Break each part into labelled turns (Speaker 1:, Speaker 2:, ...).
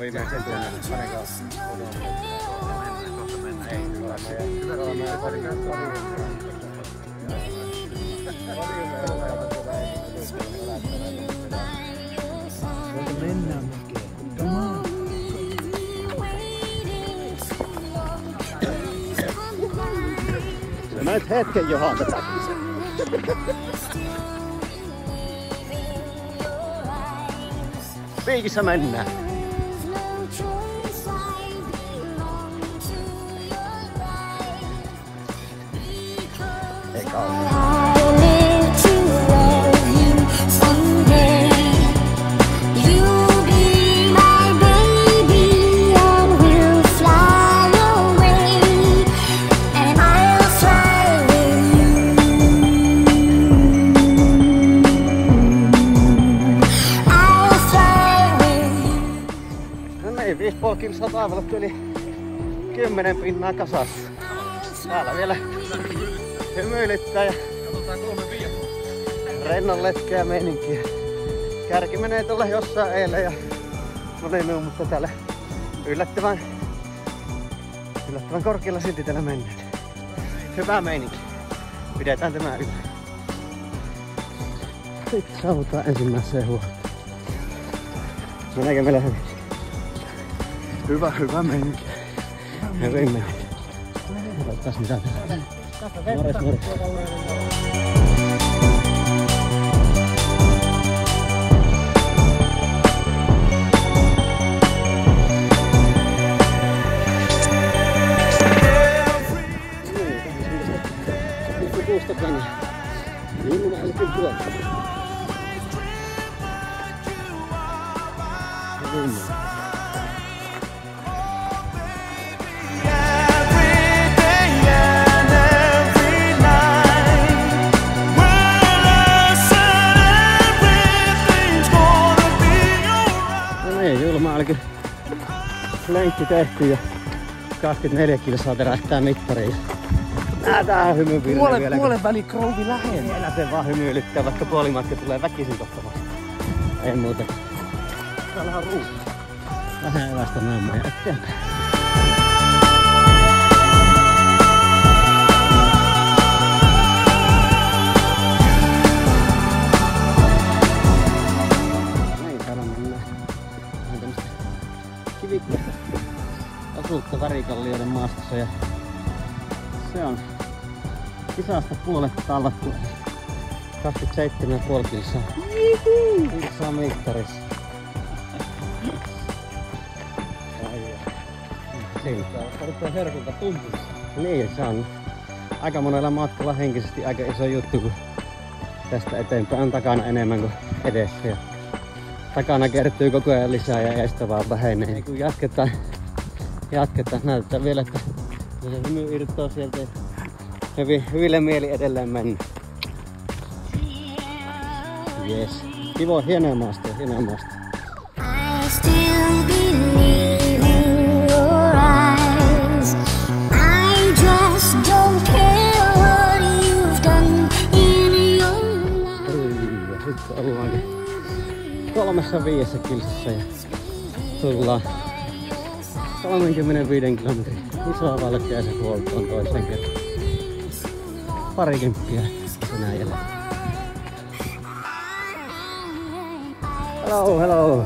Speaker 1: viimeisen työn.
Speaker 2: Mennään mäkeen. Come on.
Speaker 1: Sä näit hetken Johan tätä. Piikissä mennään. Eikä ole. Viisi kilsaa taivaalla yli 10 pinnaa kasassa. Täällä vielä hymyilyttää ja rennon letkeä meininkiä. Kärki menee tuolla jossain eilen ja moni muu, mutta täällä yllättävän korkealla silti täällä mennään. Hyvä meininki. Pidetään tämä yllä. Sitten saavutaan ensimmäiseen huoleen. Meneekö meillä hyvin? Hyvä meininki. Hyvin meininki. Katsotaan mitä täällä. Morjes. Kuusta tänne. Niin mä älkää tuolta. Lenkki tehty ja 24 kilsaa terähtää mittariin. Tää hymypille vielä.
Speaker 2: Puolen väli krouvi lähellä.
Speaker 1: Vielä se vaan hymyilyttää, vaikka puolimatka tulee väkisin kohtamasta. Ei muuta. Täällä on ruuhka. Vähän evästä naamaa ja eteenpäin. Näin täällä mennään. Vähän tämmöstä kivikkoista asuutta värikallioiden maastossa ja se on kisasta puolet talvattu 27,5 kilsaa. Kilsaa mittarissa. Siinä.
Speaker 2: Tarvitsee herkulta tuntumista.
Speaker 1: Niin, se on aika monella matkalla henkisesti aika iso juttu, kun tästä eteenpäin on takana enemmän kuin edessä. Ja takana kertyy koko ajan lisää ja edestä vaan vähenee. Kun jatketaan. Näyttää vielä, että se hymy irtoaa sieltä ja hyville mieli edelleen mennä. Yes. Kiva, hienoa maastoa. Sitten ollaankin 305 kilsassa ja tullaan 35 kilometrin isoa valkeaa se huoltoon toisen kerran. Parikymppiä enää jäljellä. Hello.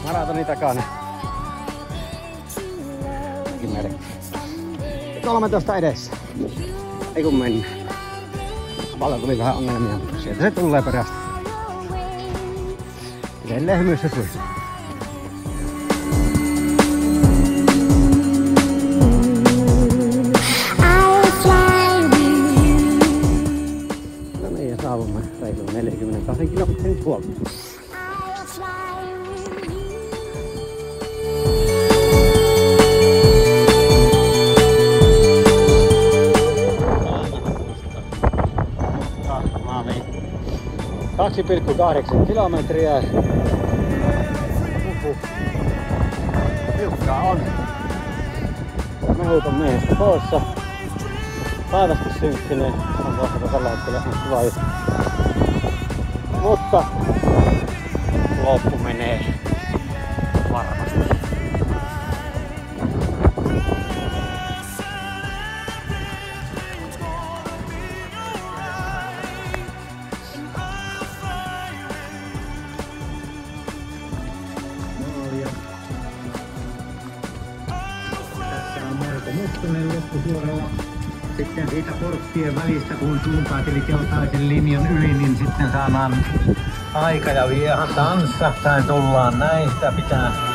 Speaker 1: Maratoni takana. 13 edessä. Ei kun mennä. Paljon tuli vähän ongelmia, mutta sieltä se tulee perästä. Edelleen hymyssä sui. No niin, ja saavumme reilun 42 kilometrin huoltoon. Niin. 2,8 kilometriä. Tiukkaa on. mehut on miehistä poissa. Taivaskin synkkinen. On tuossa tällä hetkellä ihan kiva juttu. Mutta loppu menee varmasti.
Speaker 3: Muttunen loppusuoralla. Sitten siitä porttien välistä, kun suuntaat eli keltaisen linjan yli, niin sitten saadaan aika ja viehan tanssahtain tullaan näin. Sitä pitää